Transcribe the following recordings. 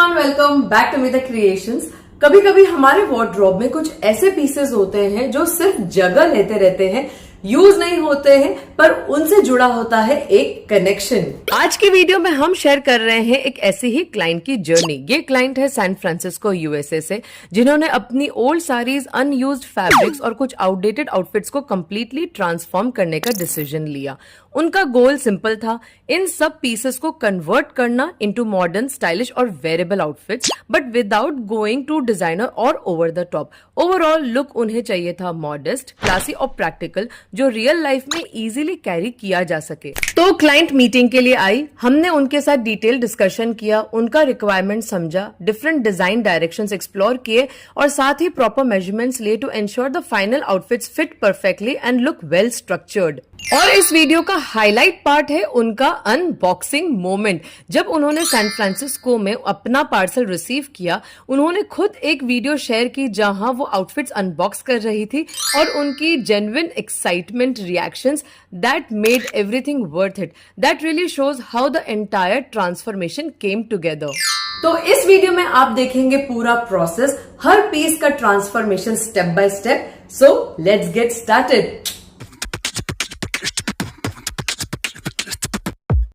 Everyone, welcome back to मिता creations. कभी कभी हमारे वार्डरोब में कुछ ऐसे पीसेस होते हैं जो सिर्फ जगह लेते रहते हैं, यूज नहीं होते हैं, पर उनसे जुड़ा होता है एक कनेक्शन। आज की वीडियो में हम शेयर कर रहे हैं एक ऐसी ही क्लाइंट की जर्नी। ये क्लाइंट है सैन फ्रांसिस्को यूएसए से, जिन्होंने अपनी ओल्ड साड़ीज, अनयूज्ड फैब्रिक्स और कुछ आउटडेटेड आउटफिट्स को कंप्लीटली ट्रांसफॉर्म करने का डिसीजन लिया। उनका गोल सिंपल था, इन सब पीसेस को कन्वर्ट करना इनटू मॉडर्न, स्टाइलिश और wearable outfits, but without going to designer और over the top. Overall look उन्हें चाहिए था मॉडेस्ट, क्लासी और प्रैक्टिकल, जो रियल लाइफ में इजीली कैरी किया जा सके। तो क्लाइंट मीटिंग के लिए आई, हमने उनके साथ डिटेल डिस्कशन किया, उनका रिक्वायरमेंट समझा, डिफरेंट डिजाइन डायरेक्शंस एक्सप्लोर किए और साथ ही प्रॉपर मेजरमेंट्स लिए to ensure the final outfits fit perfectly and look well structured. और इस वीडियो का हाईलाइट पार्ट है उनका अनबॉक्सिंग मोमेंट। जब उन्होंने सैन फ्रांसिस्को में अपना पार्सल रिसीव किया, उन्होंने खुद एक वीडियो शेयर की जहां वो आउटफिट्स अनबॉक्स कर रही थी और उनकी genuine excitement reactions that made everything worth it. That really shows how the entire transformation came together. तो इस वीडियो में आप देखेंगे पूरा प्रोसेस, हर पीस का transformation step by step. So let's get started.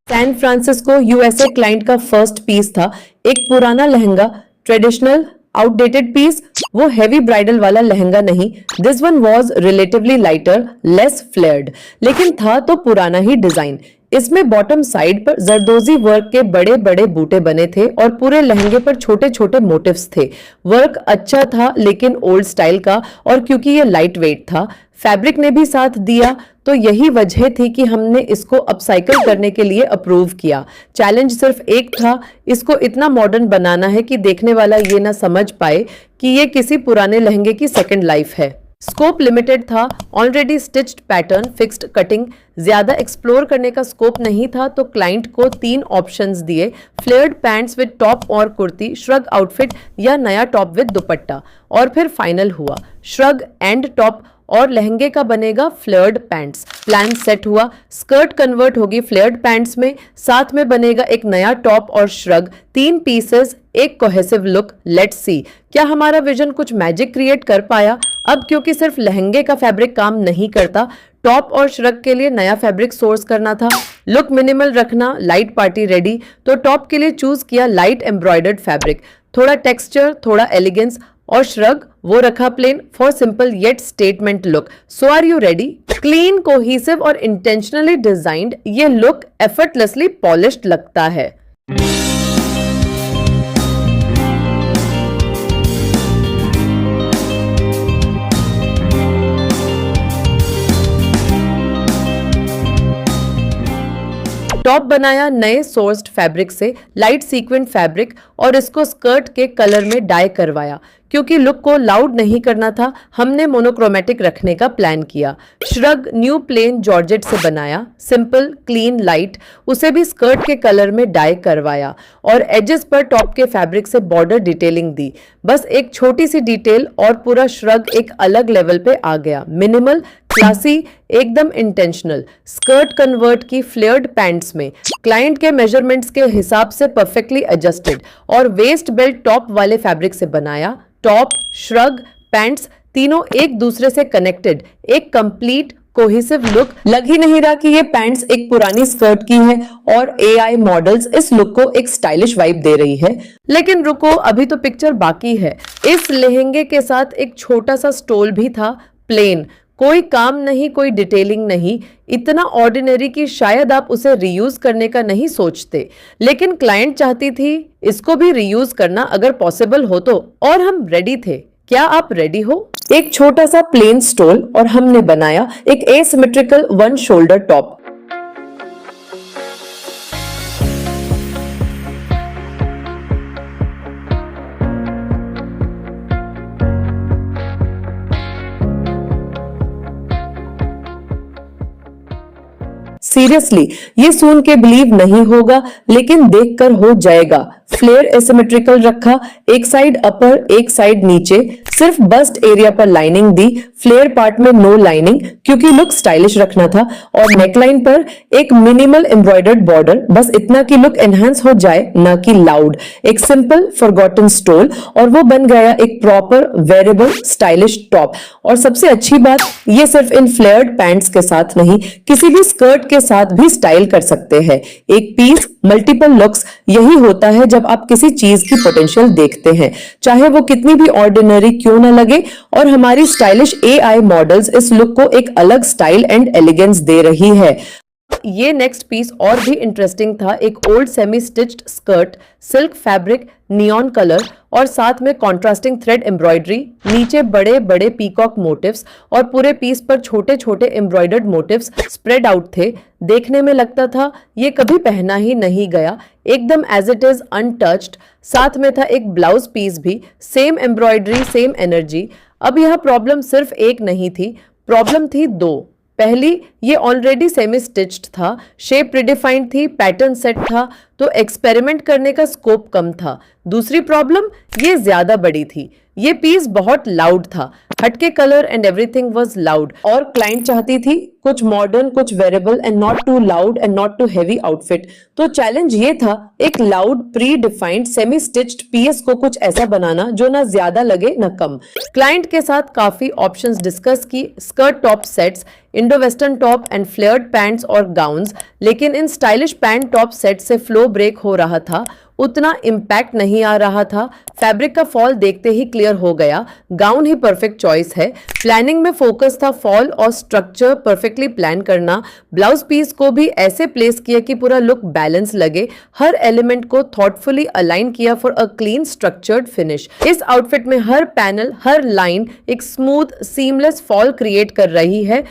San Francisco USA client का first piece था, एक पुराना लहंगा, ट्रेडिशनल आउटडेटेड पीस। वो हैवी ब्राइडल वाला लहंगा नहीं, this one was relatively lighter, less flared, लेकिन था तो पुराना ही डिजाइन। इसमें बॉटम साइड पर जरदोजी वर्क के बड़े बड़े बूटे बने थे और पूरे लहंगे पर छोटे छोटे मोटिव्स थे। वर्क अच्छा था लेकिन ओल्ड स्टाइल का, और क्योंकि ये लाइट वेट था, फैब्रिक ने भी साथ दिया, तो यही वजह थी कि हमने इसको अपसाइकल करने के लिए अप्रूव किया। चैलेंज सिर्फ एक था, इसको इतना मॉडर्न बनाना है कि देखने वाला ये ना समझ पाए कि ये किसी पुराने लहंगे की सेकंड लाइफ है। स्कोप लिमिटेड था, already stitched pattern, fixed cutting, ज्यादा एक्सप्लोर करने का स्कोप नहीं था, तो क्लाइंट को 3 ऑप्शंस दिए, फ्लेयर्ड पैंट्स विद टॉप और कुर्ती, श्रग आउटफिट या नया टॉप विद दुपट्टा। और फिर फाइनल हुआ श्रग एंड टॉप और लहंगे का बनेगा फ्लेयर्ड पैंट्स। प्लान सेट हुआ, स्कर्ट कन्वर्ट होगी फ्लेयर्ड पैंट्स में, साथ में बनेगा एक नया टॉप और श्रग, 3 पीसेस, एक कोहेसिव लुक। लेट्स सी क्या हमारा विजन कुछ मैजिक क्रिएट कर पाया। अब क्योंकि सिर्फ लहंगे का फैब्रिक काम नहीं करता, टॉप और श्रग के लिए नया फैब्रिक सोर्स करना था। लुक मिनिमल रखना, लाइट पार्टी रेडी, तो टॉप के लिए चूज किया लाइट एम्ब्रॉयडर्ड फैब्रिक, थोड़ा टेक्सचर, थोड़ा एलिगेंस, और श्रग वो रखा plain for simple yet statement look. So are you ready? Clean, cohesive और इंटेंशनली डिजाइंड, ये लुक एफर्टलेसली पॉलिश्ड लगता है। टॉप बनाया नए सोर्स्ड फैब्रिक से, लाइट सीक्वेंट फैब्रिक, और इसको स्कर्ट के कलर में डाई करवाया। क्योंकि लुक को लाउड नहीं करना था, हमने मोनोक्रोमेटिक रखने का प्लान किया। श्रग न्यू प्लेन जॉर्जेट से बनाया, सिंपल, क्लीन, लाइट, उसे भी स्कर्ट के कलर में डाई करवाया और एजेस पर टॉप के फैब्रिक से बॉर्डर डिटेलिंग दी। बस एक छोटी सी डिटेल और पूरा श्रग एक अलग लेवल पे आ गया। मिनिमल, क्लासी, एकदम इंटेंशनल। स्कर्ट कन्वर्ट की फ्लेयर्ड पैंट्स में, क्लाइंट के मेजरमेंट्स के हिसाब से परफेक्टली एडजस्टेड, और वेस्ट बेल्ट टॉप वाले फैब्रिक से बनाया। टॉप, श्रग, पैंट्स तीनों एक दूसरे से कनेक्टेड, एक कंप्लीट कोहेसिव लुक। लग ही नहीं रहा कि ये पैंट्स एक पुरानी स्कर्ट की है, और एआई मॉडल्स इस लुक को एक स्टाइलिश वाइब दे रही है। लेकिन रुको, अभी तो पिक्चर बाकी है। इस लहंगे के साथ एक छोटा सा स्टोल भी था, प्लेन, कोई काम नहीं, कोई डिटेलिंग नहीं, इतना ऑर्डिनरी कि शायद आप उसे रीयूज करने का नहीं सोचते। लेकिन क्लाइंट चाहती थी इसको भी रीयूज करना अगर पॉसिबल हो तो, और हम रेडी थे। क्या आप रेडी हो? एक छोटा सा प्लेन स्टोल, और हमने बनाया एक एसिमेट्रिकल 1 शोल्डर टॉप। सीरियसली ये सुन के बिलीव नहीं होगा, लेकिन देखकर हो जाएगा। फ्लेयर एसिमेट्रिकल रखा, एक साइड अपर एक साइड नीचे, सिर्फ बस्ट एरिया पर लाइनिंग दी, फ्लेयर पार्ट में नो लाइनिंग क्योंकि लुक स्टाइलिश रखना था, और नेकलाइन पर एक मिनिमल एम्ब्रॉयडर्ड बॉर्डर, बस इतना कि लुक एनहांस हो जाए, ना कि लाउड। एक सिंपल फॉरगॉटन स्टोल और वो बन गया एक प्रॉपर वेरेबल स्टाइलिश टॉप। और सबसे अच्छी बात, ये सिर्फ इन फ्लेयर्ड पैंट्स के साथ नहीं, किसी भी स्कर्ट के साथ भी स्टाइल कर सकते हैं। एक पीस मल्टीपल लुक्स, यही होता है जब आप किसी चीज की पोटेंशियल देखते हैं, चाहे वो कितनी भी ऑर्डिनरी क्यों ना लगे। और हमारी स्टाइलिश एआई मॉडल्स इस लुक को एक अलग स्टाइल एंड एलिगेंस दे रही है। ये नेक्स्ट पीस और भी इंटरेस्टिंग था। एक old semi stitched skirt, silk fabric, neon colour और साथ में कॉन्ट्रास्टिंग थ्रेड एम्ब्रॉयडरी, नीचे बड़े बड़े पीकॉक मोटिव्स और पूरे पीस पर छोटे छोटे एम्ब्रॉयडर्ड मोटिव्स स्प्रेड आउट थे। देखने में लगता था ये कभी पहना ही नहीं गया, एकदम एज इट इज अनटच्ड। साथ में था एक ब्लाउज पीस भी, सेम एम्ब्रॉयडरी सेम एनर्जी। अब यह प्रॉब्लम सिर्फ एक नहीं थी, प्रॉब्लम थी दो। पहली, ये ऑलरेडी सेमी स्टिच्ड था, शेप प्रीडिफाइंड थी, पैटर्न सेट था, तो एक्सपेरिमेंट करने का स्कोप कम था। दूसरी प्रॉब्लम, ये ज्यादा बड़ी थी, ये पीस बहुत लाउड था, हटके colour and everything was loud. और क्लाइंट चाहती थी कुछ मॉडर्न, कुछ wearable and not too loud and not too heavy outfit. तो चैलेंज ये था एक loud predefined semi stitched piece को कुछ ऐसा बनाना जो ना ज्यादा लगे ना कम। क्लाइंट के साथ काफी ऑप्शंस डिस्कस की, skirt top sets, Indo western top and flared pants और गाउन्स, लेकिन इन स्टाइलिश पैंट टॉप सेट से फ्लो ब्रेक हो रहा था, उतना इम्पैक्ट नहीं आ रहा था। फैब्रिक का फॉल देखते ही क्लियर हो गया, गाउन ही परफेक्ट चॉइस है। प्लानिंग में फोकस था फॉल और स्ट्रक्चर परफेक्टली प्लान करना। ब्लाउज पीस को भी ऐसे प्लेस किया कि पूरा लुक बैलेंस लगे, हर एलिमेंट को थॉटफुली अलाइन किया for a clean structured finish. इस आउटफिट में हर पैनल, हर लाइन एक स्मूथ सीमलेस फॉल क्रिएट कर रही है।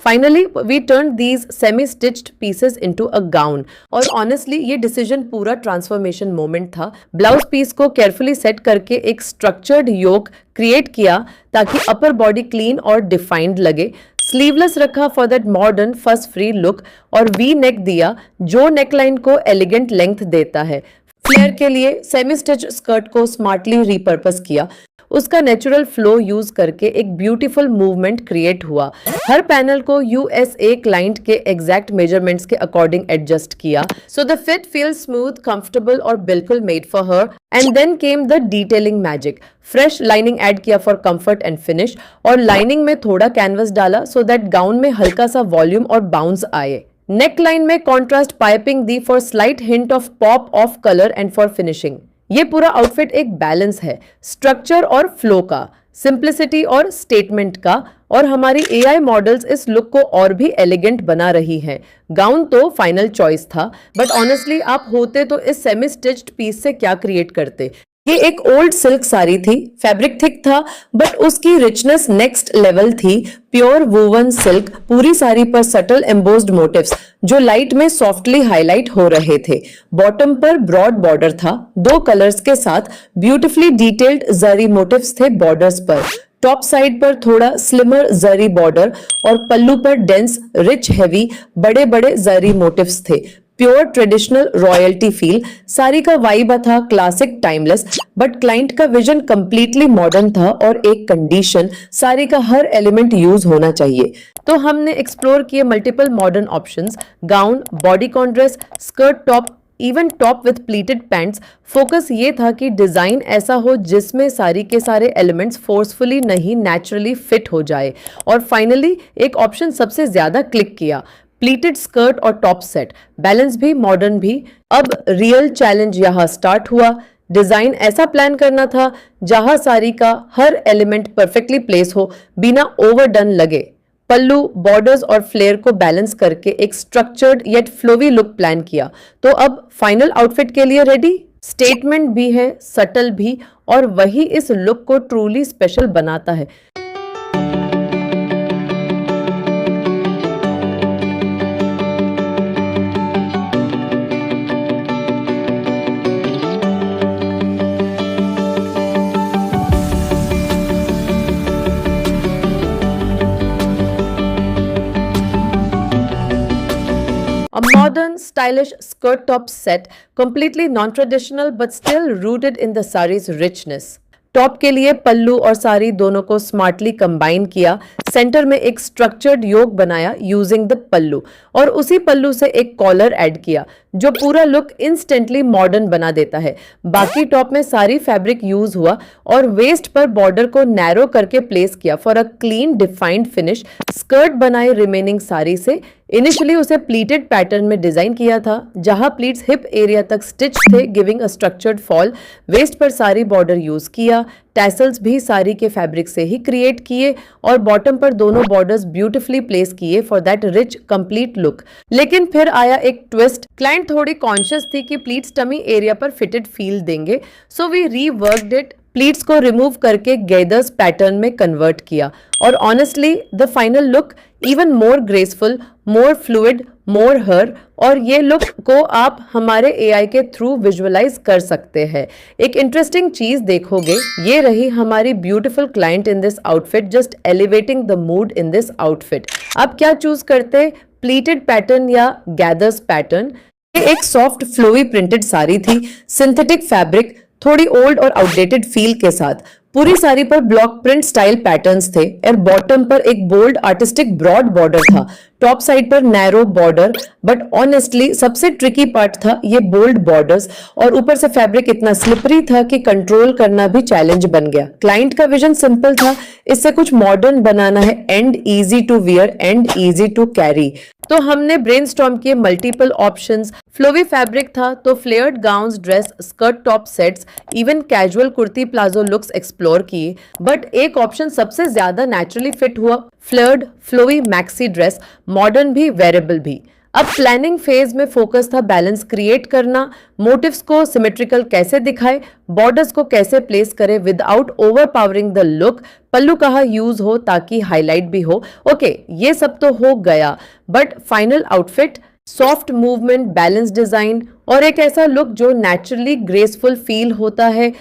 Finally, we turned these semi-stitched pieces into a gown. और ऑनेस्टली ये डिसीजन पूरा ट्रांसफॉर्मेशन मोमेंट था। ब्लाउज पीस को केयरफुली सेट करके एक स्ट्रक्चर्ड योक क्रिएट किया ताकि अपर बॉडी क्लीन और डिफाइंड लगे। स्लीवलेस रखा फॉर दैट मॉडर्न फस फ्री लुक और वी नेक दिया जो नेकलाइन को एलिगेंट लेंथ देता है। फ्लेयर के लिए सेमी स्टिच स्कर्ट को स्मार्टली रिपर्पस किया, उसका नेचुरल फ्लो यूज करके एक ब्यूटीफुल मूवमेंट क्रिएट हुआ। हर पैनल को यूएसए क्लाइंट के एग्जैक्ट मेजरमेंट्स के अकॉर्डिंग एडजस्ट किया, so the fit feel smooth, comfortable और बिल्कुल made for her. And then came the detailing magic. Fresh lining add किया फॉर कंफर्ट एंड फिनिश और लाइनिंग में थोड़ा कैनवस डाला सो दैट गाउन में हल्का सा वॉल्यूम और बाउंस आए। नेक लाइन में contrast piping the for slight hint of pop of colour and for finishing. ये पूरा आउटफिट एक बैलेंस है स्ट्रक्चर और फ्लो का, सिंप्लिसिटी और स्टेटमेंट का, और हमारी एआई मॉडल्स इस लुक को और भी एलिगेंट बना रही हैं। गाउन तो फाइनल चॉइस था, बट ऑनेस्टली आप होते तो इस सेमी स्टिच्ड पीस से क्या क्रिएट करते। ये एक ओल्ड सिल्क साड़ी थी, फैब्रिक थिक था बट उसकी रिचनेस नेक्स्ट लेवल थी। प्योर वूवन सिल्क, पूरी साड़ी पर सटल एम्बोस्ड मोटिव्स जो लाइट में सॉफ्टली हाईलाइट हो रहे थे। बॉटम पर ब्रॉड बॉर्डर था, 2 कलर्स के साथ ब्यूटिफुली डिटेल्ड जरी मोटिव्स थे बॉर्डर्स पर। टॉप साइड पर थोड़ा स्लिमर जरी बॉर्डर और पल्लू पर डेंस रिच हेवी बड़े बड़े जरी मोटिव्स थे। Pure traditional royalty feel. Sari का वाइब था क्लासिक टाइमलेस, बट क्लाइंट का विजन कंप्लीटली मॉडर्न था और एक कंडीशन, साड़ी का हर एलिमेंट यूज होना चाहिए। तो हमने एक्सप्लोर किए multiple modern options, gown, bodycon dress, skirt top, even top width pleated pants. Focus ये था कि डिजाइन ऐसा हो जिसमें साड़ी के सारे एलिमेंट्स फोर्सफुली नहीं नेचुरली फिट हो जाए। और फाइनली एक ऑप्शन सबसे ज्यादा क्लिक किया, प्लीटेड स्कर्ट और टॉप सेट, बैलेंस भी मॉडर्न भी। अब रियल चैलेंज यहाँ स्टार्ट हुआ। डिजाइन ऐसा प्लान करना था जहां साड़ी का हर एलिमेंट परफेक्टली प्लेस हो, बिना ओवरडन लगे। पल्लू, बॉर्डर्स और फ्लेयर को बैलेंस करके एक स्ट्रक्चर्ड येट फ्लोवी लुक प्लान किया। तो अब फाइनल आउटफिट के लिए रेडी। स्टेटमेंट भी है, सटल भी, और वही इस लुक को ट्रूली स्पेशल बनाता है। stylish skirt top set, completely non-traditional but still rooted in the saree's richness. Top के लिए पल्लू और साड़ी दोनों को स्मार्टली कंबाइन किया, सेंटर में एक स्ट्रक्चर्ड योक बनाया यूजिंग द पल्लू और उसी पल्लू से एक कॉलर ऐड किया जो पूरा लुक इंस्टेंटली मॉडर्न बना देता है। बाकी टॉप में सारी फैब्रिक यूज हुआ और वेस्ट पर बॉर्डर को नैरो करके प्लेस किया for a clean defined finish. Skirt बनाए रिमेनिंग साड़ी से। इनिशियली उसे प्लीटेड पैटर्न में डिजाइन किया था जहां प्लीट्स हिप एरिया तक स्टिच थे giving a structured fall. Waist पर सारी बॉर्डर यूज किया, टैसल्स भी साड़ी के फैब्रिक से ही क्रिएट किए और बॉटम पर दोनों बॉर्डर्स ब्यूटिफुली प्लेस किए for that rich complete look. लेकिन फिर आया एक ट्विस्ट। क्लाइंट थोड़ी कॉन्शियस थी कि प्लीट्स टमी एरिया पर फिटेड फील देंगे, so we reworked it. Pleats को रिमूव करके गेदर्स पैटर्न में कन्वर्ट किया और honestly the final look even more graceful, more fluid, more her. और ये लुक को आप हमारे एआई के थ्रू विजुअलाइज कर सकते हैं। एक इंटरेस्टिंग चीज देखोगे, ये रही हमारी beautiful client in this outfit, just elevating the mood in this outfit. आप क्या चूज करते, प्लीटेड पैटर्न या गैदर्स पैटर्न? ये एक सॉफ्ट फ्लोवी प्रिंटेड साड़ी थी, सिंथेटिक फैब्रिक, थोड़ी ओल्ड और आउटडेटेड फील के साथ। पूरी साड़ी पर ब्लॉक प्रिंट स्टाइल पैटर्न्स थे और बॉटम पर एक बोल्ड आर्टिस्टिक ब्रॉड बॉर्डर था। टॉप साइड पर नैरो बॉर्डर, बट ऑनेस्टली सबसे ट्रिकी पार्ट था ये बोल्ड बॉर्डर्स और ऊपर से फैब्रिक इतना स्लिपरी था कि कंट्रोल करना भी चैलेंज बन गया। क्लाइंट का विजन सिंपल था, इससे कुछ मॉडर्न बनाना है and easy to wear and easy to carry. तो हमने ब्रेनस्टॉर्म किए मल्टीपल ऑप्शंस। फ्लोवी फैब्रिक था तो flared gowns, dress, skirt top sets, even casual kurti palazzo looks explore किए, बट एक ऑप्शन सबसे ज्यादा नेचुरली फिट हुआ, flared flowy maxi dress, modern भी वेरेबल भी। अब प्लानिंग फेज में फोकस था बैलेंस क्रिएट करना, मोटिव्स को सिमेट्रिकल कैसे दिखाए, बॉर्डर्स को कैसे प्लेस करे without overpowering the look, pallu कहाँ यूज हो ताकि हाईलाइट भी हो। ओके, ये सब तो हो गया, but final outfit, soft movement, balance design और एक ऐसा लुक जो नेचुरली ग्रेसफुल फील होता है।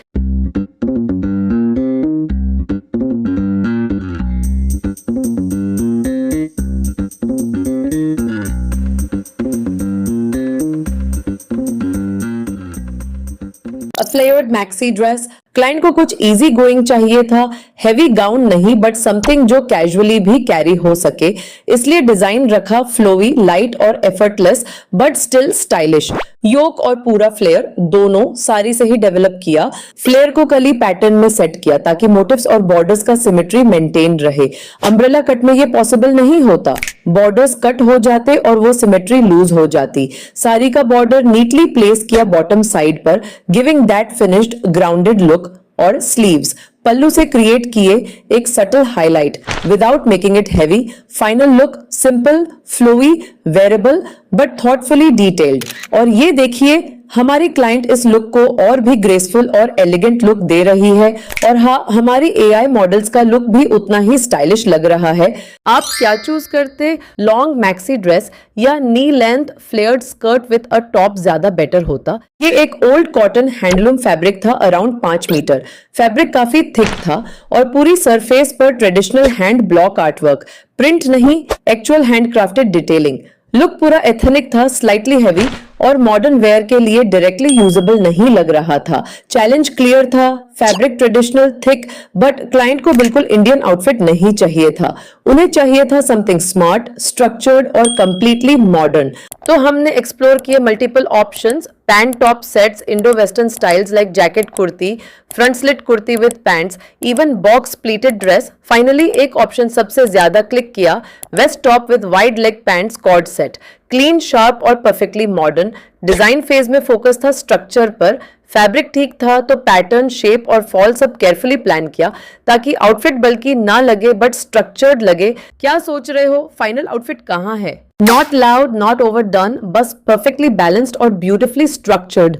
Flared maxi dress. क्लाइंट को कुछ इजी गोइंग चाहिए था, हैवी गाउन नहीं बट समथिंग जो कैजुअली भी कैरी हो सके, इसलिए डिजाइन रखा फ्लोवी, लाइट और एफर्टलेस बट स्टिल स्टाइलिश। योक और पूरा फ्लेयर दोनों साड़ी से ही डेवलप किया। फ्लेयर को कली पैटर्न में सेट किया ताकि मोटिव्स और बॉर्डर्स का सिमेट्री मेंटेन रहे। अम्ब्रेला कट में ये पॉसिबल नहीं होता, बॉर्डर्स कट हो जाते और वो सिमेट्री लूज हो जाती। साड़ी का बॉर्डर नीटली प्लेस किया बॉटम साइड पर, giving that finished grounded look. और स्लीव्स पल्लू से क्रिएट किए एक subtle highlight without making it heavy. Final look simple, flowy, wearable but thoughtfully detailed. और ये देखिए हमारी क्लाइंट इस लुक को और भी ग्रेसफुल और एलिगेंट लुक दे रही है और हाँ, हमारी एआई मॉडल्स का लुक भी उतना ही स्टाइलिश लग रहा है। आप क्या चूज करते, लॉन्ग मैक्सी ड्रेस या knee length flared skirt with a top ज्यादा बेटर होता? ये एक ओल्ड कॉटन हैंडलूम फैब्रिक था अराउंड 5 मीटर। फैब्रिक काफी थिक था और पूरी सरफेस पर traditional hand block artwork, print नहीं actual hand crafted detailing. Look पूरा एथनिक था, स्लाइटली हैवी और मॉडर्न वेयर के लिए डायरेक्टली यूजेबल नहीं लग रहा था। चैलेंज क्लियर था, fabric traditional thick, but client को बिल्कुल इंडियन आउटफिट नहीं चाहिए था। उन्हें चाहिए था समथिंग स्मार्ट, स्ट्रक्चर्ड और कंप्लीटली मॉडर्न। तो हमने एक्सप्लोर किए multiple options, pant top sets, Indo western styles like jacket kurti, front slit kurti with pants, even box pleated dress. Finally एक ऑप्शन सबसे ज्यादा क्लिक किया, waist top with wide leg pants cord set, clean, sharp और perfectly modern. Design phase में focus था structure पर, fabric ठीक था तो पैटर्न, शेप और फॉल सब केयरफुली प्लान किया ताकि आउटफिट बल्कि ना लगे बट स्ट्रक्चर्ड लगे। क्या सोच रहे हो, फाइनल आउटफिट कहाँ है? नॉट लाउड, नॉट ओवरडन, बस परफेक्टली बैलेंस्ड और ब्यूटिफुली स्ट्रक्चर्ड।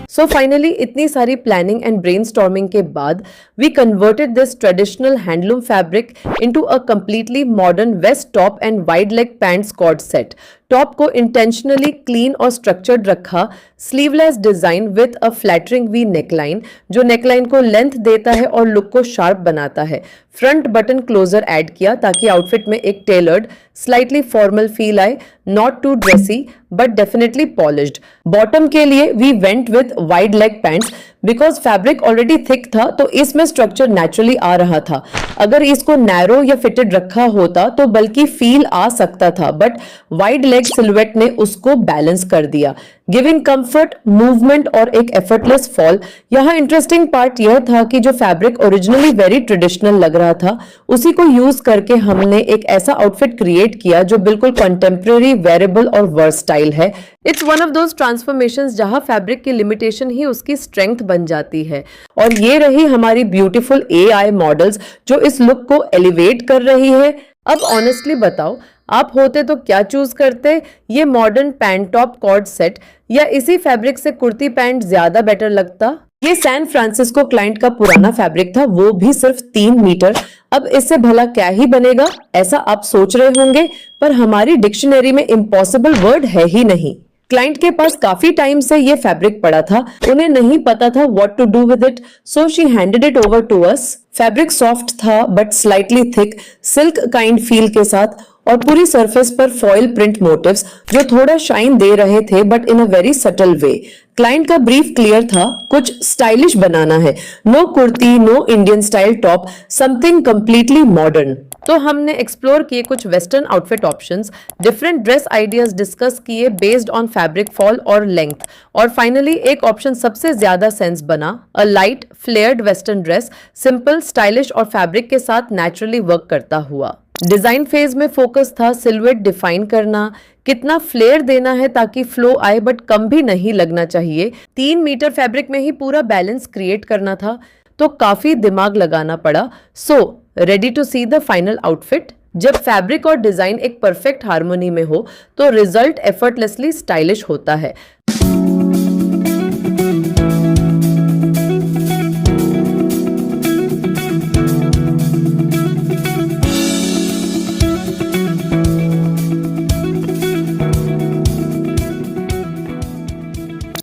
सो फाइनली इतनी सारी प्लानिंग एंड ब्रेनस्टॉर्मिंग के बाद we converted this traditional handloom fabric into a completely modern waist top and wide leg pants cord set. Top को intentionally clean और structured रखा, sleeveless design with a flattering V neckline जो neckline को length देता है और look को sharp बनाता है। फ्रंट बटन क्लोजर ऐड किया ताकि आउटफिट में एक टेलर्ड स्लाइटली फॉर्मल फील आए, not too dressy but definitely polished. Bottom के लिए we went with wide leg pants because fabric already thick था तो इसमें स्ट्रक्चर नेचुरली आ रहा था। अगर इसको नैरो या फिटेड रखा होता तो बल्कि फील आ सकता था, बट वाइड लेग सिलुएट ने उसको बैलेंस कर दिया, गिविंग कंफर्ट, मूवमेंट और एक एफर्टलेस फॉल। यहाँ इंटरेस्टिंग पार्ट यह था कि जो फैब्रिक ओरिजिनली वेरी ट्रेडिशनल लग रहा था उसी को यूज करके हमने एक ऐसा आउटफिट क्रिएट किया जो बिल्कुल कंटेम्प्रेरी, वेरेबल और वर्सटाइल है। It's one of those transformations जहां फैब्रिक की लिमिटेशन ही उसकी स्ट्रेंथ बन जाती है। और ये रही हमारी ब्यूटीफुल AI मॉडल्स जो इस लुक को एलिवेट कर रही है। अब ऑनेस्टली बताओ, आप होते तो क्या चूज करते, ये modern pant top cord set या इसी फैब्रिक से कुर्ती पैंट ज्यादा बेटर लगता? ये सैन फ्रांसिस्को क्लाइंट का पुराना फैब्रिक था, वो भी सिर्फ 3 मीटर। अब इससे भला क्या ही बनेगा ऐसा आप सोच रहे होंगे, पर हमारी डिक्शनरी में इम्पॉसिबल वर्ड है ही नहीं। क्लाइंट के पास काफी टाइम से ये फैब्रिक पड़ा था, उन्हें नहीं पता था what to do with it, so she handed it over to us. Fabric soft था but slightly thick, silk kind feel के साथ, और पूरी सरफेस पर फॉइल प्रिंट मोटिव्स जो थोड़ा शाइन दे रहे थे but in a very subtle way. Client का ब्रीफ क्लियर था, कुछ स्टाइलिश बनाना है, no kurti, no Indian style top, something completely modern. तो हमने एक्सप्लोर किए कुछ western outfit options, different dress ideas discuss किए बेस्ड ऑन फैब्रिक फॉल और लेंथ, और फाइनली एक ऑप्शन सबसे ज्यादा सेंस बना, a light flared western dress, simple, stylish और फैब्रिक के साथ नेचुरली वर्क करता हुआ। डिजाइन फेज में फोकस था सिलुएट डिफाइन करना, कितना फ्लेयर देना है ताकि फ्लो आए बट कम भी नहीं लगना चाहिए। 3 मीटर फैब्रिक में ही पूरा बैलेंस क्रिएट करना था, तो काफी दिमाग लगाना पड़ा। So ready to see the final outfit. जब फैब्रिक और डिजाइन एक परफेक्ट हार्मोनी में हो तो रिजल्ट एफर्टलेसली स्टाइलिश होता है।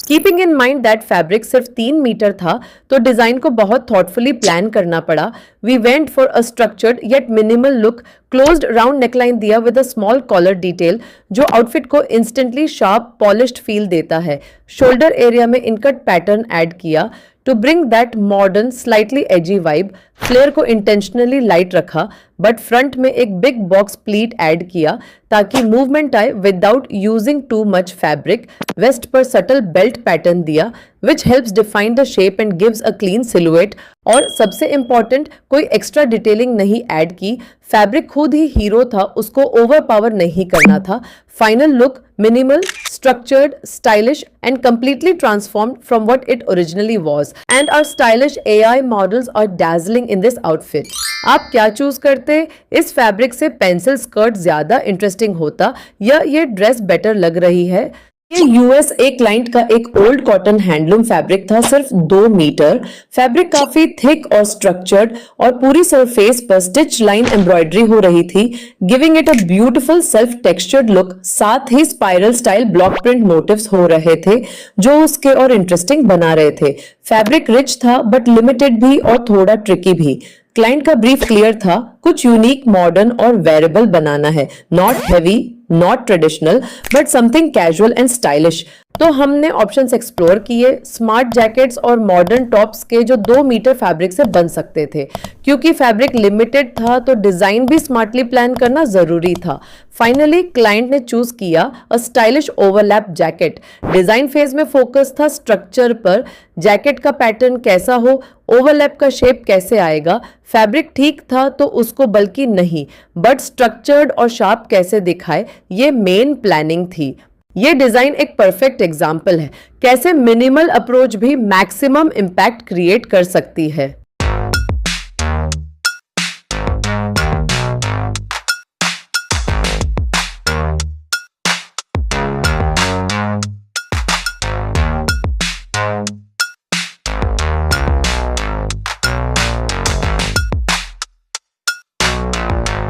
Keeping in mind that fabric सिर्फ 3 मीटर था तो डिजाइन को बहुत थॉटफुली प्लान करना पड़ा। We went for a structured yet minimal look, closed round neckline दिया with a small collar detail जो आउटफिट को इंस्टेंटली शार्प पॉलिश्ड फील देता है। शोल्डर एरिया में इनकट पैटर्न ऐड किया to bring that modern slightly edgy vibe. Flare को intentionally light रखा but front में एक बिग बॉक्स प्लीट ऐड किया ताकि मूवमेंट आए without using too much fabric. Waist पर सटल बेल्ट पैटर्न दिया which helps define the shape and gives a clean silhouette. और सबसे इंपॉर्टेंट, कोई एक्स्ट्रा डिटेलिंग नहीं ऐड की, फैब्रिक खुद ही हीरो था, उसको ओवर पावर नहीं करना था। Final look minimal, structured, stylish and completely transformed from what it originally was. And our stylish AI models are dazzling in this outfit. आप क्या चूज करते? इस फैब्रिक से पेंसिल स्कर्ट ज्यादा इंटरेस्टिंग होता या ये ड्रेस बेटर लग रही है? ये USA क्लाइंट का एक ओल्ड कॉटन हैंडलूम फैब्रिक था, सिर्फ 2 मीटर। फैब्रिक काफी थिक और स्ट्रक्चर्ड और पूरी सरफेस पर स्टिच लाइन एम्ब्रॉयडरी हो रही थी, giving it a beautiful self textured look. साथ ही spiral style block print motifs हो रहे थे जो उसके और इंटरेस्टिंग बना रहे थे। फैब्रिक रिच था बट लिमिटेड भी और थोड़ा ट्रिकी भी। क्लाइंट का ब्रीफ क्लियर था, कुछ यूनिक, मॉडर्न और वेरेबल बनाना है, not heavy, not traditional but something casual and stylish. तो हमने ऑप्शंस एक्सप्लोर किए, स्मार्ट जैकेट्स और मॉडर्न टॉप्स के जो 2 मीटर फैब्रिक से बन सकते थे। क्योंकि फैब्रिक लिमिटेड था तो डिजाइन भी स्मार्टली प्लान करना जरूरी था। फाइनली क्लाइंट ने चूज किया a stylish overlap jacket. Design phase में फोकस था स्ट्रक्चर पर, जैकेट का पैटर्न कैसा हो, ओवरलैप का शेप कैसे आएगा। फैब्रिक ठीक था तो उसको बल्कि नहीं बट स्ट्रक्चर्ड और शार्प कैसे दिखाए, ये मेन प्लानिंग थी। ये डिजाइन एक परफेक्ट एग्जाम्पल है कैसे मिनिमल अप्रोच भी मैक्सिमम इम्पैक्ट क्रिएट कर सकती है।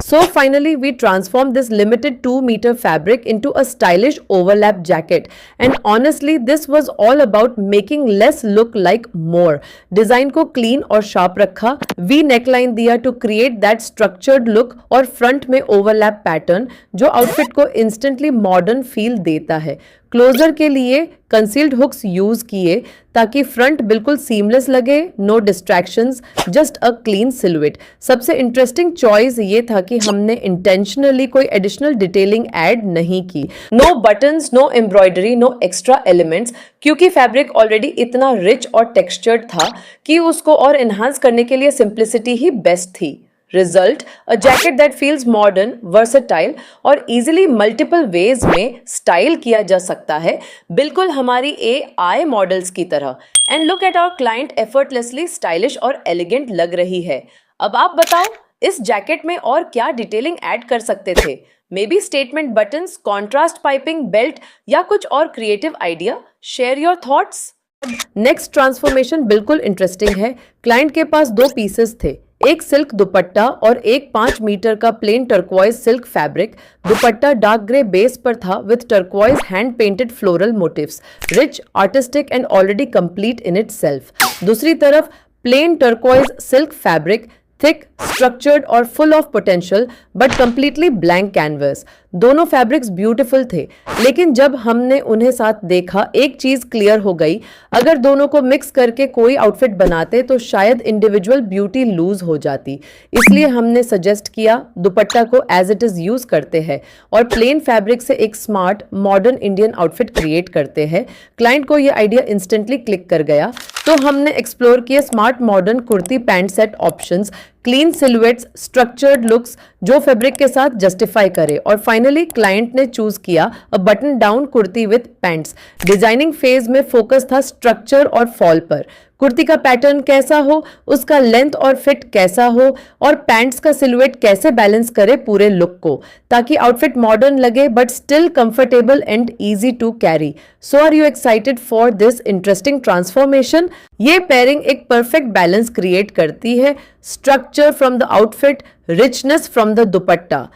So finally, we transformed this limited 2-meter fabric into a stylish overlap jacket. And honestly, this was all about making less look like more. Design को clean और sharp रखा, V neckline दिया to create that structured look और front में overlap pattern जो outfit को instantly modern feel देता है। क्लोजर के लिए कंसील्ड हुक्स यूज किए ताकि फ्रंट बिल्कुल सीमलेस लगे, no distractions, just a clean silhouette. सबसे इंटरेस्टिंग चॉइस ये था कि हमने इंटेंशनली कोई एडिशनल डिटेलिंग ऐड नहीं की। No buttons, no embroidery, no extra elements, क्योंकि फैब्रिक ऑलरेडी इतना रिच और टेक्सचर्ड था कि उसको और एनहांस करने के लिए सिंप्लिसिटी ही बेस्ट थी। Result, a jacket that feels modern, versatile और easily multiple ways में स्टाइल किया जा सकता है, बिल्कुल हमारी AI मॉडल्स की तरह। And look at our client effortlessly stylish और elegant लग रही है। अब आप बताओ, इस जैकेट में और क्या डिटेलिंग ऐड कर सकते थे? May be statement buttons, contrast piping, belt या कुछ और creative idea? Share your thoughts. Next transformation बिल्कुल इंटरेस्टिंग है। क्लाइंट के पास 2 पीसेस थे, एक सिल्क दुपट्टा और एक 5 मीटर का plain turquoise silk fabric. Dupatta dark grey base पर था with turquoise hand painted floral motifs, rich, artistic and already complete in itself. दूसरी तरफ plain turquoise silk fabric, thick, structured और full of potential but completely blank canvas. दोनों fabrics beautiful थे, लेकिन जब हमने उन्हें साथ देखा एक चीज क्लियर हो गई, अगर दोनों को मिक्स करके कोई आउटफिट बनाते तो शायद इंडिविजुअल ब्यूटी लूज हो जाती। इसलिए हमने सजेस्ट किया दुपट्टा को एज इट इज यूज करते हैं और प्लेन फैब्रिक से एक smart modern Indian outfit create करते हैं। क्लाइंट को यह आइडिया इंस्टेंटली क्लिक कर गया, तो हमने एक्सप्लोर किए smart modern kurti pant set options, clean silhouettes, structured looks जो फैब्रिक के साथ जस्टिफाई करे, और फाइनली क्लाइंट ने चूज किया a button down kurti with pants. Designing phase में फोकस था स्ट्रक्चर और फॉल पर। कुर्ती का पैटर्न कैसा हो, उसका लेंथ और फिट कैसा हो, और पैंट्स का सिलुएट कैसे बैलेंस करे पूरे लुक को, ताकि आउटफिट मॉडर्न लगे but still comfortable and easy to carry. So are you excited for this interesting transformation? ये पेयरिंग एक परफेक्ट बैलेंस क्रिएट करती है, structure from the outfit, richness from the dupatta.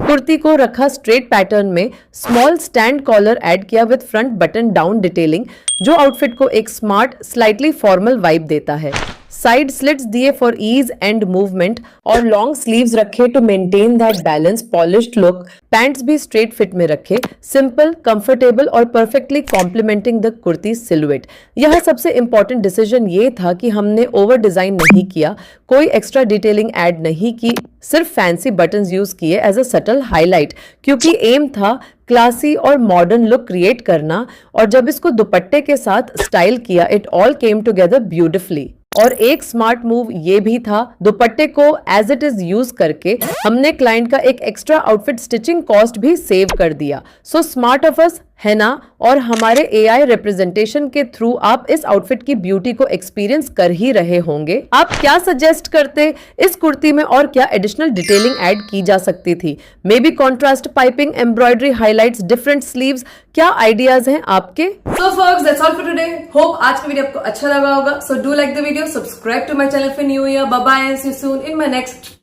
Kurti को रखा स्ट्रेट पैटर्न में, स्मॉल स्टैंड कॉलर ऐड किया with front button down detailing जो outfit को एक स्मार्ट स्लाइटली फॉर्मल वाइब देता है। साइड स्लिट्स दिए फॉर ईज एंड मूवमेंट और लॉन्ग स्लीव्स रखे to maintain that balance polished look. Pants भी स्ट्रेट फिट में रखे, सिंपल, कंफर्टेबल और perfectly complementing the kurti silhouette. यह सबसे इंपॉर्टेंट डिसीजन ये था कि हमने ओवर डिजाइन नहीं किया, कोई एक्स्ट्रा डिटेलिंग ऐड नहीं की, सिर्फ फैंसी बटन्स यूज किए एज अ सटल हाईलाइट, क्योंकि एम था क्लासी और मॉडर्न लुक क्रिएट करना। और जब इसको दुपट्टे के साथ स्टाइल किया, it all came together beautifully. और एक स्मार्ट मूव ये भी था, दुपट्टे को एज इट इज यूज करके हमने क्लाइंट का एक एक्स्ट्रा आउटफिट स्टिचिंग कॉस्ट भी सेव कर दिया। सो स्मार्ट ऑफ अस, है ना? और हमारे AI रिप्रेजेंटेशन के थ्रू आप इस आउटफिट की ब्यूटी को एक्सपीरियंस कर ही रहे होंगे। आप क्या सजेस्ट करते, इस कुर्ती में और क्या एडिशनल डिटेलिंग ऐड की जा सकती थी? May be contrast piping, embroidery, highlights, different sleeves, क्या आइडियाज हैं आपके? So folks, that's all for today. Hope आज का वीडियो आपको अच्छा लगा होगा. So do like the video, subscribe to my channel if you're new here. Bye bye and see you soon in my next